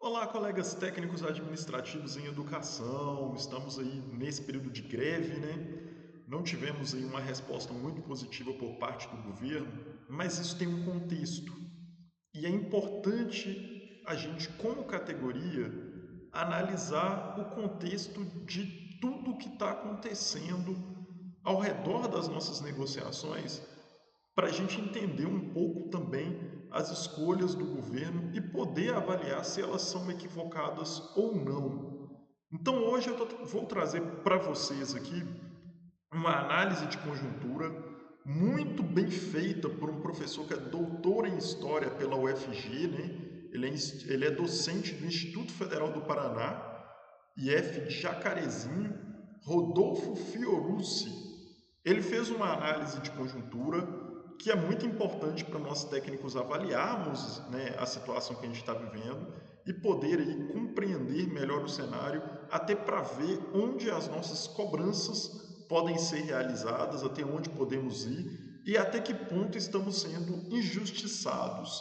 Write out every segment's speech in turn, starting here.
Olá, colegas técnicos administrativos em educação. Estamos aí nesse período de greve, né? Não tivemos aí uma resposta muito positiva por parte do governo, mas isso tem um contexto. E é importante a gente, como categoria, analisar o contexto de tudo o que está acontecendo ao redor das nossas negociações para a gente entender um pouco também as escolhas do governo e poder avaliar se elas são equivocadas ou não. Então hoje vou trazer para vocês aqui uma análise de conjuntura muito bem feita por um professor que é doutor em História pela UFG, né? Ele é docente do Instituto Federal do Paraná, IF de Jacarezinho, Rodolfo Fiorucci. Ele fez uma análise de conjuntura que é muito importante para nós técnicos avaliarmos, né, a situação que a gente está vivendo e poder aí compreender melhor o cenário, até para ver onde as nossas cobranças podem ser realizadas, até onde podemos ir e até que ponto estamos sendo injustiçados.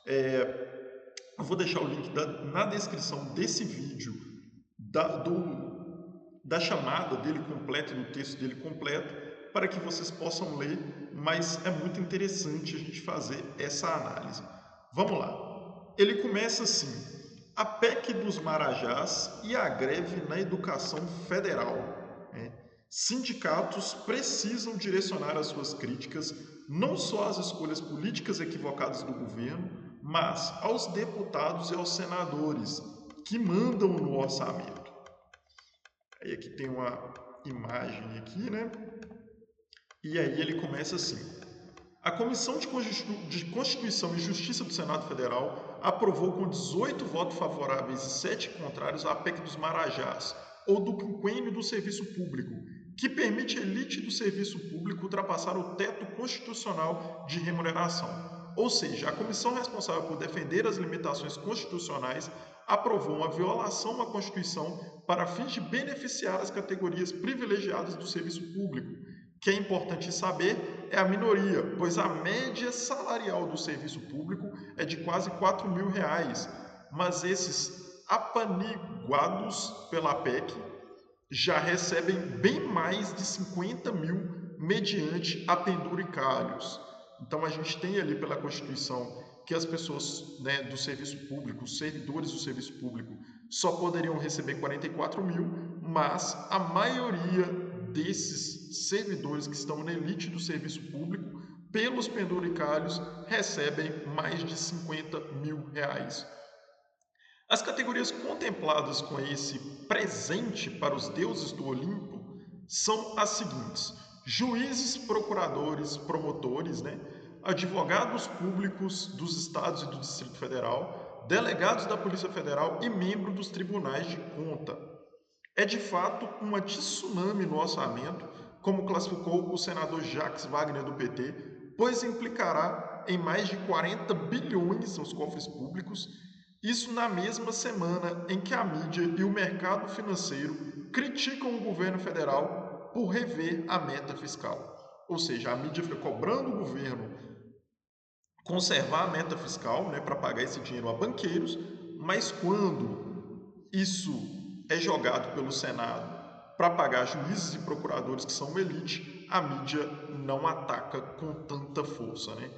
Eu vou deixar o link na descrição desse vídeo da chamada dele completa e do texto dele completo para que vocês possam ler, mas é muito interessante a gente fazer essa análise. Vamos lá. Ele começa assim: a PEC dos Marajás e a greve na educação federal. Né? Sindicatos precisam direcionar as suas críticas não só às escolhas políticas equivocadas do governo, mas aos deputados e aos senadores que mandam no orçamento. Aí aqui tem uma imagem aqui, né? E aí ele começa assim: a Comissão de Constituição e Justiça do Senado Federal aprovou com 18 votos favoráveis e 7 contrários a PEC dos Marajás, ou do quinquênio do serviço público, que permite a elite do serviço público ultrapassar o teto constitucional de remuneração. Ou seja, a comissão responsável por defender as limitações constitucionais aprovou uma violação à Constituição para fins de beneficiar as categorias privilegiadas do serviço público, que é importante saber é a minoria, pois a média salarial do serviço público é de quase R$ 4.000, mas esses apaniguados pela PEC já recebem bem mais de 50 mil mediante a penduricalhos. Então a gente tem ali pela Constituição que as pessoas, né, do serviço público, os servidores do serviço público, só poderiam receber 44 mil, mas a maioria desses servidores que estão na elite do serviço público, pelos penduricalhos, recebem mais de 50 mil reais. As categorias contempladas com esse presente para os deuses do Olimpo são as seguintes: juízes, procuradores, promotores, né? Advogados públicos dos estados e do Distrito Federal, delegados da Polícia Federal e membros dos tribunais de conta. É de fato uma tsunami no orçamento, como classificou o senador Jacques Wagner do PT, pois implicará em mais de 40 bilhões aos cofres públicos, isso na mesma semana em que a mídia e o mercado financeiro criticam o governo federal por rever a meta fiscal. Ou seja, a mídia fica cobrando o governo conservar a meta fiscal, né, para pagar esse dinheiro a banqueiros, mas quando isso é jogado pelo Senado para pagar juízes e procuradores que são uma elite, a mídia não ataca com tanta força, né?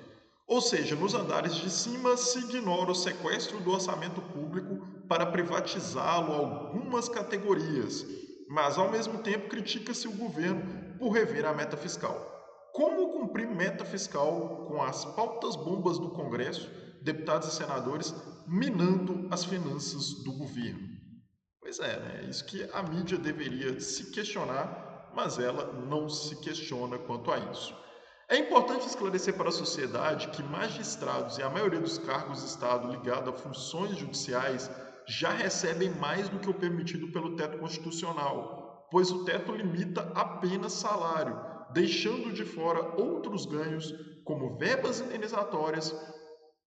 Ou seja, nos andares de cima se ignora o sequestro do orçamento público para privatizá-lo a algumas categorias, mas ao mesmo tempo critica-se o governo por rever a meta fiscal. Como cumprir meta fiscal com as pautas bombas do Congresso, deputados e senadores minando as finanças do governo? Pois é, né? Isso que a mídia deveria se questionar, mas ela não se questiona quanto a isso. É importante esclarecer para a sociedade que magistrados e a maioria dos cargos de Estado ligados a funções judiciais já recebem mais do que o permitido pelo teto constitucional, pois o teto limita apenas salário, deixando de fora outros ganhos, como verbas indenizatórias,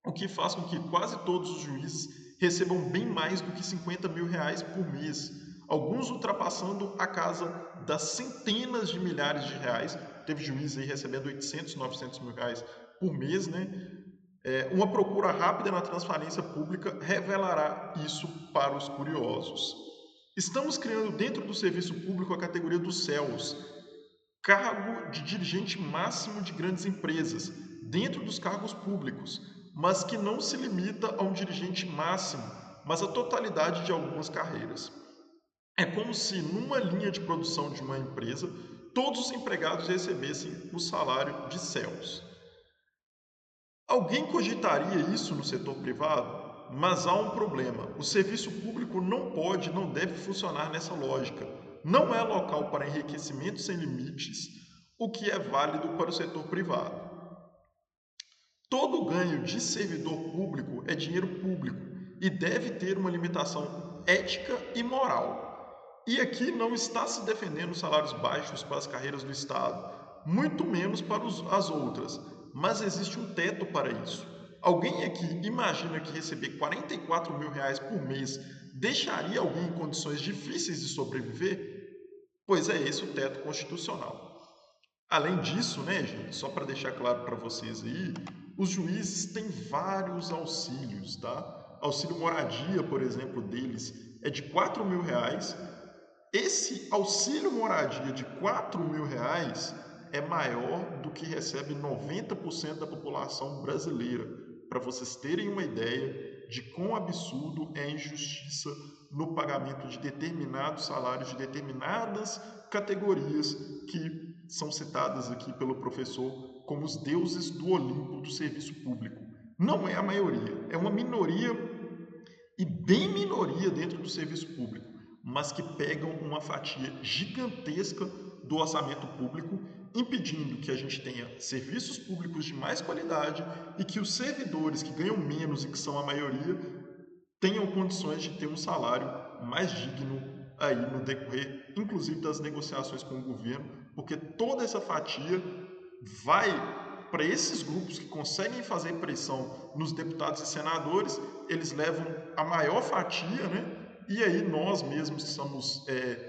o que faz com que quase todos os juízes recebam bem mais do que 50 mil reais por mês, alguns ultrapassando a casa das centenas de milhares de reais. Teve juízes aí recebendo 800, 900 mil reais por mês, né? Uma procura rápida na transparência pública revelará isso para os curiosos. Estamos criando dentro do serviço público a categoria dos céus, cargo de dirigente máximo de grandes empresas, dentro dos cargos públicos, mas que não se limita a um dirigente máximo, mas à totalidade de algumas carreiras. É como se, numa linha de produção de uma empresa, todos os empregados recebessem o salário de céus. Alguém cogitaria isso no setor privado? Mas há um problema. O serviço público não pode, não deve funcionar nessa lógica. Não é local para enriquecimento sem limites, o que é válido para o setor privado. Todo ganho de servidor público é dinheiro público e deve ter uma limitação ética e moral. E aqui não está se defendendo salários baixos para as carreiras do Estado, muito menos para as outras, mas existe um teto para isso. Alguém aqui imagina que receber R$ 44.000 por mês deixaria alguém em condições difíceis de sobreviver? Pois é esse o teto constitucional. Além disso, né, gente, só para deixar claro para vocês aí, os juízes têm vários auxílios, tá? Auxílio moradia, por exemplo, deles é de R$ 4.000. Esse auxílio moradia de R$ 4.000 é maior do que recebe 90% da população brasileira, para vocês terem uma ideia de quão absurdo é a injustiça no pagamento de determinados salários de determinadas categorias que são citadas aqui pelo professor como os deuses do Olimpo do serviço público. Não é a maioria, é uma minoria e bem minoria dentro do serviço público, mas que pegam uma fatia gigantesca do orçamento público, impedindo que a gente tenha serviços públicos de mais qualidade e que os servidores que ganham menos e que são a maioria tenham condições de ter um salário mais digno aí no decorrer, inclusive das negociações com o governo, porque toda essa fatia vai para esses grupos que conseguem fazer pressão nos deputados e senadores, eles levam a maior fatia, né? E aí nós mesmos que somos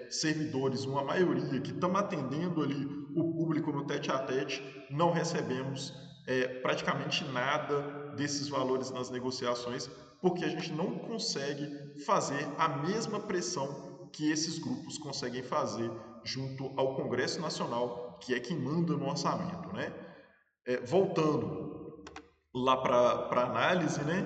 servidores, uma maioria que estamos atendendo ali o público no tete a tete, não recebemos praticamente nada desses valores nas negociações, porque a gente não consegue fazer a mesma pressão que esses grupos conseguem fazer junto ao Congresso Nacional, que é quem manda no orçamento, né? Voltando lá para a análise, né?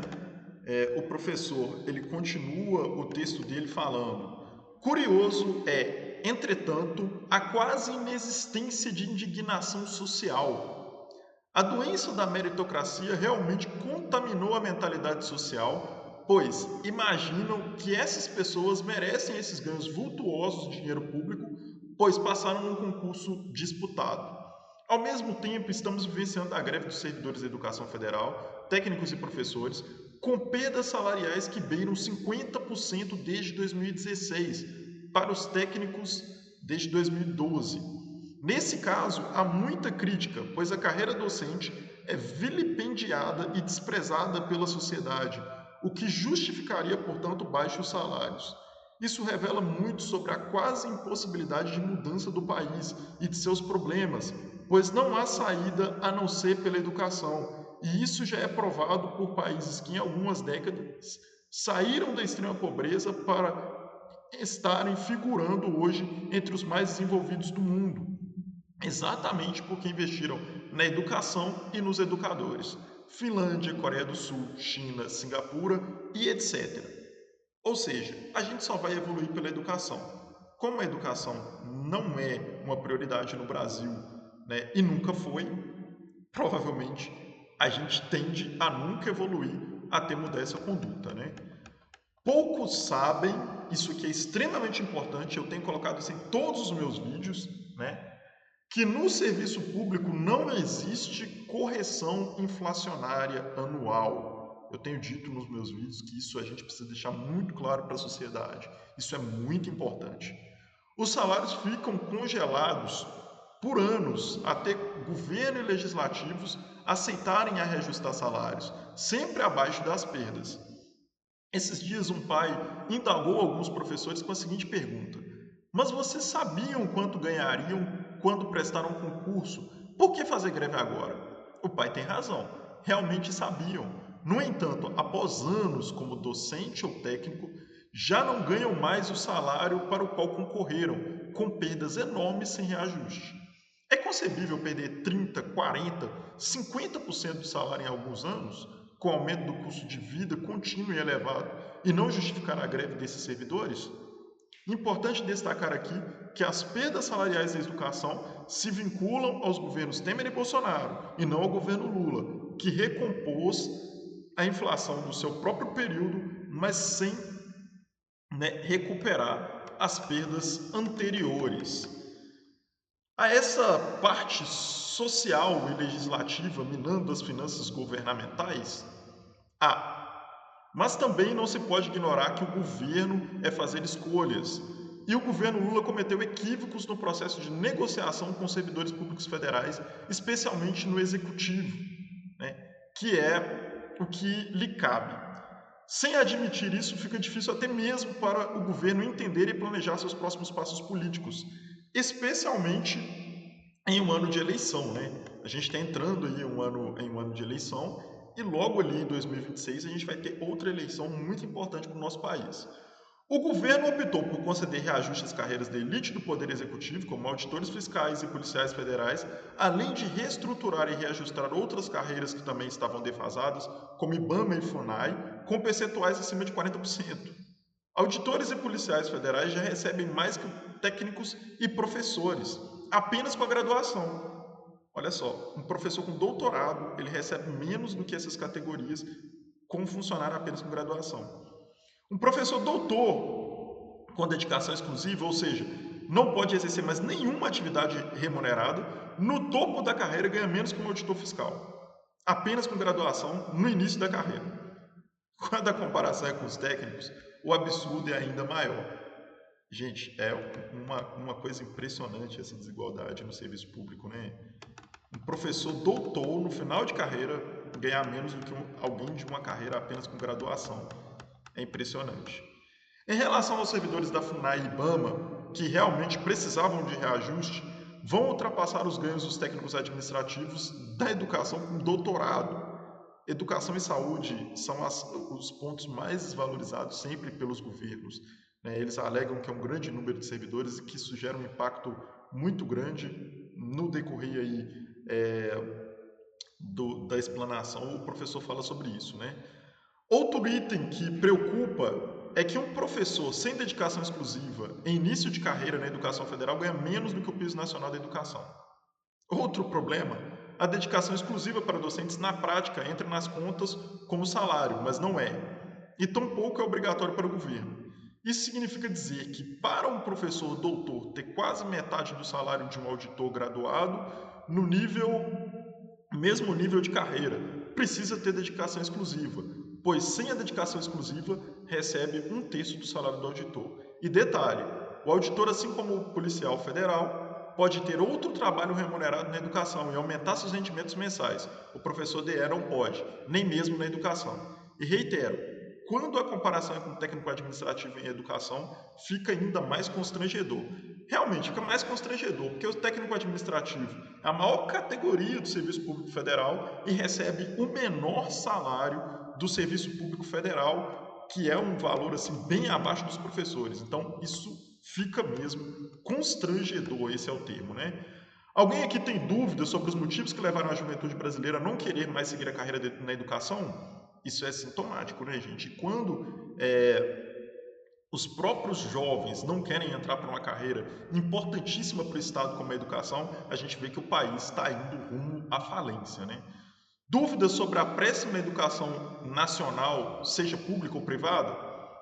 O professor ele continua o texto dele falando: curioso é, entretanto, a quase inexistência de indignação social. A doença da meritocracia realmente contaminou a mentalidade social, pois imaginam que essas pessoas merecem esses ganhos vultuosos de dinheiro público, pois passaram num concurso disputado. Ao mesmo tempo, estamos vivenciando a greve dos servidores da educação federal, técnicos e professores, com perdas salariais que beiram 50% desde 2016, para os técnicos desde 2012. Nesse caso, há muita crítica, pois a carreira docente é vilipendiada e desprezada pela sociedade, o que justificaria, portanto, baixos salários. Isso revela muito sobre a quase impossibilidade de mudança do país e de seus problemas, pois não há saída a não ser pela educação, e isso já é provado por países que em algumas décadas saíram da extrema pobreza para estarem figurando hoje entre os mais desenvolvidos do mundo, exatamente porque investiram na educação e nos educadores. Finlândia, Coreia do Sul, China, Singapura e etc. Ou seja, a gente só vai evoluir pela educação. Como a educação não é uma prioridade no Brasil, né, e nunca foi, provavelmente a gente tende a nunca evoluir até mudar essa conduta, né? Poucos sabem, isso aqui é extremamente importante, eu tenho colocado isso em todos os meus vídeos, né? Que no serviço público não existe correção inflacionária anual. Eu tenho dito nos meus vídeos que isso a gente precisa deixar muito claro para a sociedade. Isso é muito importante. Os salários ficam congelados por anos até governo e legislativos aceitarem a reajustar salários, sempre abaixo das perdas. Esses dias um pai indagou alguns professores com a seguinte pergunta: mas vocês sabiam quanto ganhariam quando prestaram concurso? Por que fazer greve agora? O pai tem razão. realmente sabiam. No entanto, após anos como docente ou técnico, já não ganham mais o salário para o qual concorreram, com perdas enormes sem reajuste. É concebível perder 30, 40, 50% do salário em alguns anos, com o aumento do custo de vida contínuo e elevado, e não justificar a greve desses servidores? Importante destacar aqui que as perdas salariais da educação se vinculam aos governos Temer e Bolsonaro, e não ao governo Lula, que recompôs a inflação do seu próprio período, mas sem, recuperar as perdas anteriores. A essa parte social e legislativa minando as finanças governamentais, mas também não se pode ignorar que o governo é fazer escolhas. E o governo Lula cometeu equívocos no processo de negociação com servidores públicos federais, especialmente no executivo, né, que é o que lhe cabe. Sem admitir isso, fica difícil até mesmo para o governo entender e planejar seus próximos passos políticos, especialmente em um ano de eleição, né? A gente está entrando aí em um ano de eleição e logo ali em 2026 a gente vai ter outra eleição muito importante para o nosso país. O governo optou por conceder reajuste às carreiras da elite do Poder Executivo, como auditores fiscais e policiais federais, além de reestruturar e reajustar outras carreiras que também estavam defasadas, como IBAMA e FUNAI, com percentuais acima de 40%. Auditores e policiais federais já recebem mais que técnicos e professores, apenas com a graduação. Olha só, um professor com doutorado, ele recebe menos do que essas categorias com um funcionário apenas com graduação. Um professor doutor com dedicação exclusiva, ou seja, não pode exercer mais nenhuma atividade remunerada, no topo da carreira ganha menos que um auditor fiscal, apenas com graduação no início da carreira. Quando a comparação é com os técnicos, o absurdo é ainda maior. Gente, é uma coisa impressionante essa desigualdade no serviço público, né? Um professor doutor, no final de carreira, ganhar menos do que alguém de uma carreira apenas com graduação. É impressionante. Em relação aos servidores da FUNAI e IBAMA, que realmente precisavam de reajuste, vão ultrapassar os ganhos dos técnicos administrativos da educação com doutorado. Educação e saúde são os pontos mais desvalorizados sempre pelos governos, né? Eles alegam que é um grande número de servidores e que isso gera um impacto muito grande no decorrer aí, da explanação. O professor fala sobre isso, né? Outro item que preocupa é que um professor sem dedicação exclusiva em início de carreira na educação federal ganha menos do que o piso nacional da educação. Outro problema, a dedicação exclusiva para docentes na prática entra nas contas como salário, mas não é. E tampouco é obrigatório para o governo. Isso significa dizer que para um professor doutor ter quase metade do salário de um auditor graduado, no mesmo nível de carreira, precisa ter dedicação exclusiva, pois sem a dedicação exclusiva recebe 1/3 do salário do auditor. E detalhe, o auditor, assim como o policial federal, pode ter outro trabalho remunerado na educação e aumentar seus rendimentos mensais. O professor DE não pode, nem mesmo na educação. E reitero, quando a comparação é com o técnico administrativo em educação, fica ainda mais constrangedor. Realmente, fica mais constrangedor, porque o técnico administrativo é a maior categoria do Serviço Público Federal e recebe o menor salário do Serviço Público Federal, que é um valor assim bem abaixo dos professores. Então, isso fica mesmo constrangedor, esse é o termo, né? Alguém aqui tem dúvidas sobre os motivos que levaram a juventude brasileira a não querer mais seguir a carreira na educação? Isso é sintomático, né, gente? Quando os próprios jovens não querem entrar para uma carreira importantíssima para o Estado como a educação, a gente vê que o país está indo rumo à falência, né? Dúvidas sobre a péssima educação nacional, seja pública ou privada?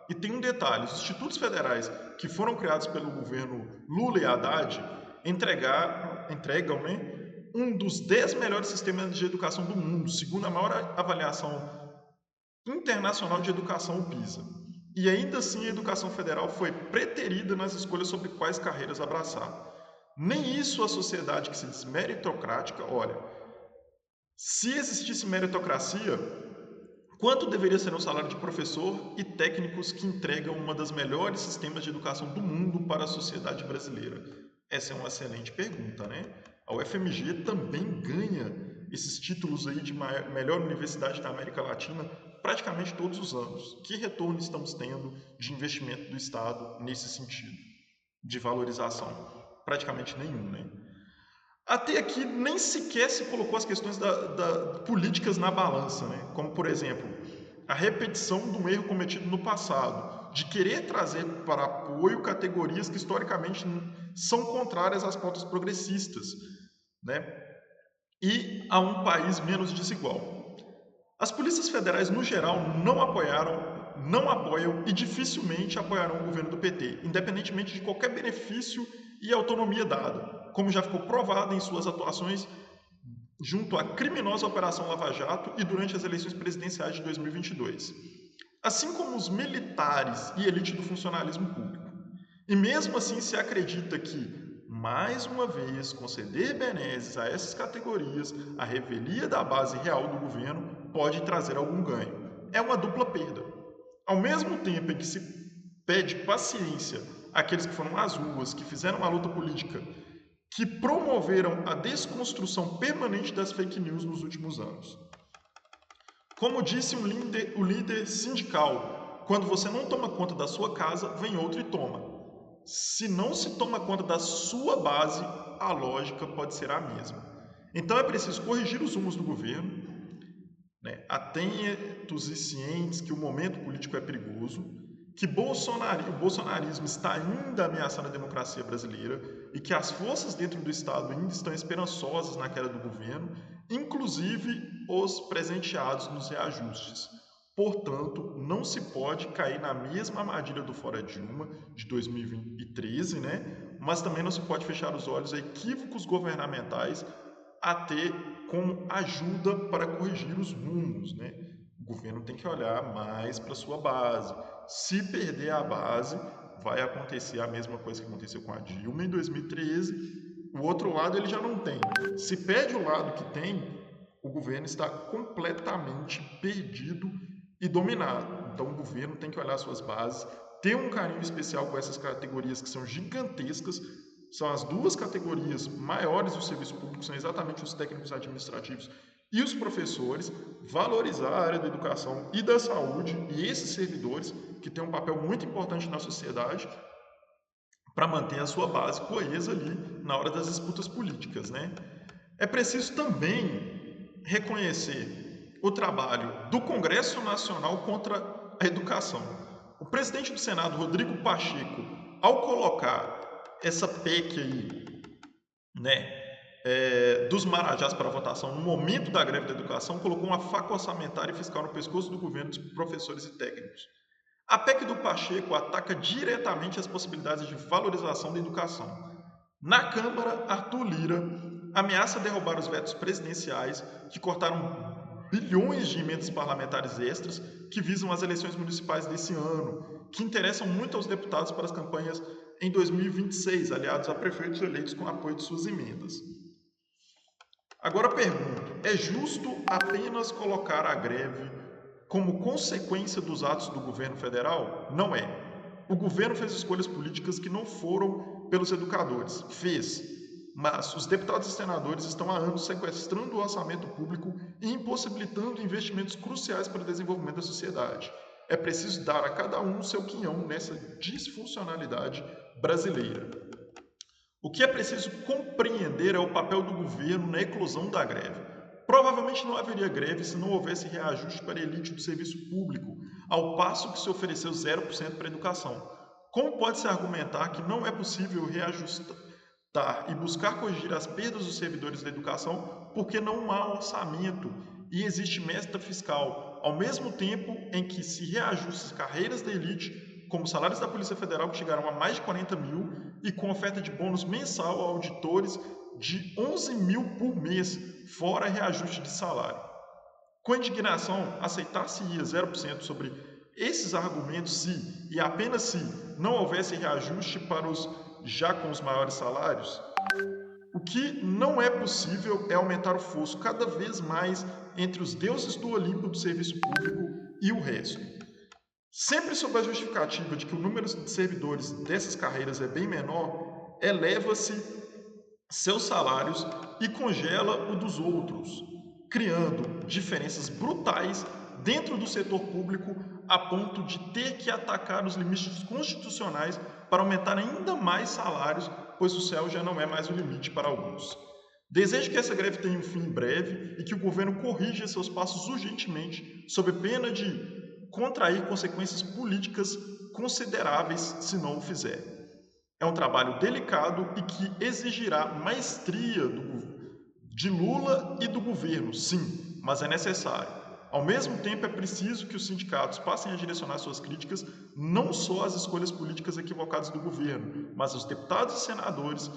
E tem um detalhe, os institutos federais que foram criados pelo governo Lula e Haddad entregam, né, um dos 10 melhores sistemas de educação do mundo, segundo a maior avaliação internacional de educação, o PISA. E ainda assim a educação federal foi preterida nas escolhas sobre quais carreiras abraçar. Nem isso a sociedade que se diz meritocrática olha. Se existisse meritocracia, quanto deveria ser o salário de professor e técnicos que entregam uma das melhores sistemas de educação do mundo para a sociedade brasileira? Essa é uma excelente pergunta, né? A UFMG também ganha esses títulos aí de melhor universidade da América Latina praticamente todos os anos. Que retorno estamos tendo de investimento do Estado nesse sentido, de valorização? Praticamente nenhum, né? Até aqui nem sequer se colocou as questões da políticas na balança, né? Como, por exemplo, a repetição de um erro cometido no passado, de querer trazer para apoio categorias que historicamente são contrárias às pautas progressistas, né? E a um país menos desigual. As polícias federais, no geral, não apoiaram, não apoiam e dificilmente apoiarão o governo do PT, independentemente de qualquer benefício e autonomia dada, como já ficou provado em suas atuações junto à criminosa Operação Lava Jato e durante as eleições presidenciais de 2022, assim como os militares e elite do funcionalismo público. E mesmo assim se acredita que, mais uma vez, conceder benesses a essas categorias, a revelia da base real do governo, pode trazer algum ganho. É uma dupla perda. Ao mesmo tempo em que se pede paciência àqueles que foram às ruas, que fizeram uma luta política, que promoveram a desconstrução permanente das fake news nos últimos anos. Como disse o líder sindical, quando você não toma conta da sua casa, vem outro e toma. Se não se toma conta da sua base, a lógica pode ser a mesma. Então é preciso corrigir os rumos do governo, né, atentos e cientes que o momento político é perigoso, que o bolsonarismo está ainda ameaçando a democracia brasileira e que as forças dentro do Estado ainda estão esperançosas na queda do governo, inclusive os presenteados nos reajustes. Portanto, não se pode cair na mesma armadilha do Fora Dilma de 2013, né? Mas também não se pode fechar os olhos a equívocos governamentais a ter como ajuda para corrigir os rumos, né? O governo tem que olhar mais para sua base. Se perder a base, vai acontecer a mesma coisa que aconteceu com a Dilma em 2013. O outro lado ele já não tem. Se perde o lado que tem, o governo está completamente perdido e dominado. Então o governo tem que olhar suas bases, ter um carinho especial com essas categorias que são gigantescas. São as duas categorias maiores do serviço público, são exatamente os técnicos administrativos e os professores, valorizar a área da educação e da saúde e esses servidores que têm um papel muito importante na sociedade para manter a sua base coesa ali na hora das disputas políticas, né? É preciso também reconhecer o trabalho do Congresso Nacional contra a educação. O presidente do Senado, Rodrigo Pacheco, ao colocar essa PEC aí, né, dos Marajás para votação no momento da greve da educação, colocou uma faca orçamentária e fiscal no pescoço do governo dos professores e técnicos. A PEC do Pacheco ataca diretamente as possibilidades de valorização da educação. Na Câmara, Arthur Lira ameaça derrubar os vetos presidenciais que cortaram bilhões de emendas parlamentares extras que visam as eleições municipais desse ano, que interessam muito aos deputados para as campanhas em 2026, aliados a prefeitos eleitos com apoio de suas emendas. Agora pergunto, é justo apenas colocar a greve como consequência dos atos do governo federal? Não é. O governo fez escolhas políticas que não foram pelos educadores. Fez. Mas os deputados e senadores estão há anos sequestrando o orçamento público e impossibilitando investimentos cruciais para o desenvolvimento da sociedade. É preciso dar a cada um seu quinhão nessa disfuncionalidade brasileira. O que é preciso compreender é o papel do governo na eclosão da greve. Provavelmente não haveria greve se não houvesse reajuste para a elite do serviço público, ao passo que se ofereceu 0% para a educação. Como pode-se argumentar que não é possível reajustar e buscar corrigir as perdas dos servidores da educação porque não há orçamento e existe mestra fiscal, ao mesmo tempo em que se reajuste as carreiras da elite, como salários da Polícia Federal que chegaram a mais de 40 mil e com oferta de bônus mensal a auditores de 11 mil por mês, fora reajuste de salário. Com indignação, aceitar-se-ia 0% sobre esses argumentos se, e apenas se, não houvesse reajuste para os já com os maiores salários? O que não é possível é aumentar o fosso cada vez mais entre os deuses do Olimpo do serviço público e o resto. Sempre sob a justificativa de que o número de servidores dessas carreiras é bem menor, eleva-se seus salários e congela o dos outros. criando diferenças brutais dentro do setor público a ponto de ter que atacar os limites constitucionais para aumentar ainda mais salários, pois o céu já não é mais o limite para alguns. Desejo que essa greve tenha um fim em breve e que o governo corrija seus passos urgentemente, sob pena de contrair consequências políticas consideráveis se não o fizer. É um trabalho delicado e que exigirá maestria de Lula e do governo, sim, mas é necessário. Ao mesmo tempo, é preciso que os sindicatos passem a direcionar suas críticas não só às escolhas políticas equivocadas do governo, mas aos deputados e senadores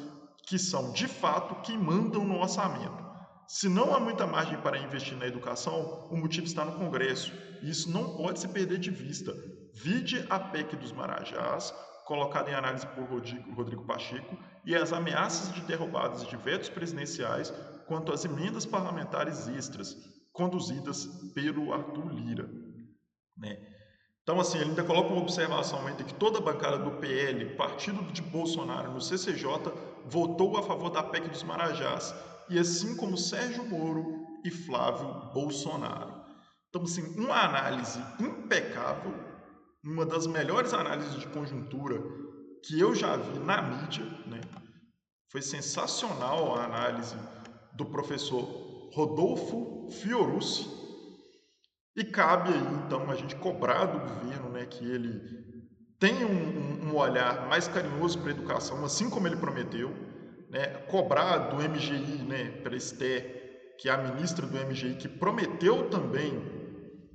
que são, de fato, quem mandam no orçamento. Se não há muita margem para investir na educação, o motivo está no Congresso, e isso não pode se perder de vista. Vide a PEC dos Marajás, colocada em análise por Rodrigo Pacheco, e as ameaças de derrubadas de vetos presidenciais quanto às emendas parlamentares extras, conduzidas pelo Arthur Lira. Né? Então, assim, ele ainda coloca uma observação ainda que toda a bancada do PL, partido de Bolsonaro no CCJ, votou a favor da PEC dos Marajás, e assim como Sérgio Moro e Flávio Bolsonaro. Então, assim, uma análise impecável, uma das melhores análises de conjuntura que eu já vi na mídia, né? Foi sensacional a análise do professor Rodolfo Fiorucci, e cabe aí, então, a gente cobrar do governo, né, que ele tenha um olhar mais carinhoso para a educação, assim como ele prometeu, né, cobrar do MGI, né, para a Esther, que é a ministra do MGI, que prometeu também,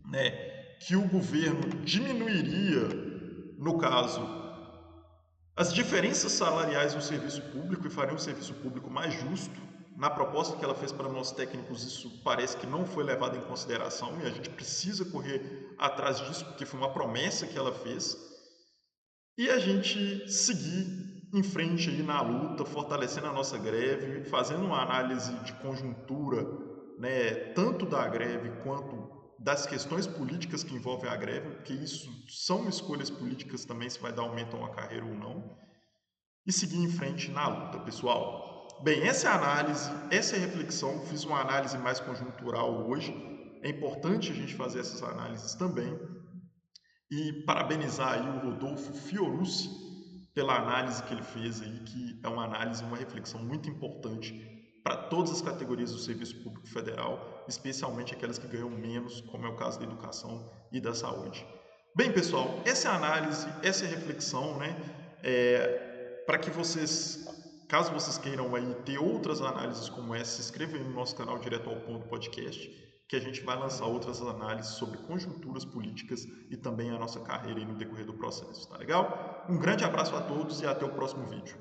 né, que o governo diminuiria, no caso, as diferenças salariais no serviço público e faria um serviço público mais justo. Na proposta que ela fez para nós técnicos, isso parece que não foi levado em consideração e a gente precisa correr atrás disso, porque foi uma promessa que ela fez. E a gente seguir em frente aí na luta, fortalecendo a nossa greve, fazendo uma análise de conjuntura, né, tanto da greve quanto das questões políticas que envolvem a greve, porque isso são escolhas políticas também, se vai dar aumento a uma carreira ou não, e seguir em frente na luta, pessoal. Bem, essa é a análise, essa é a reflexão, fiz uma análise mais conjuntural hoje, é importante a gente fazer essas análises também, e parabenizar aí o Rodolfo Fiorucci pela análise que ele fez aí, que é uma análise, uma reflexão muito importante para todas as categorias do serviço público federal, especialmente aquelas que ganham menos, como é o caso da educação e da saúde. Bem, pessoal, essa é a análise, essa é a reflexão, né? Para que vocês, caso vocês queiram aí ter outras análises como essa, se inscrevam aí no nosso canal Direto ao Ponto Podcast, que a gente vai lançar outras análises sobre conjunturas políticas e também a nossa carreira aí no decorrer do processo, tá legal? Um grande abraço a todos e até o próximo vídeo.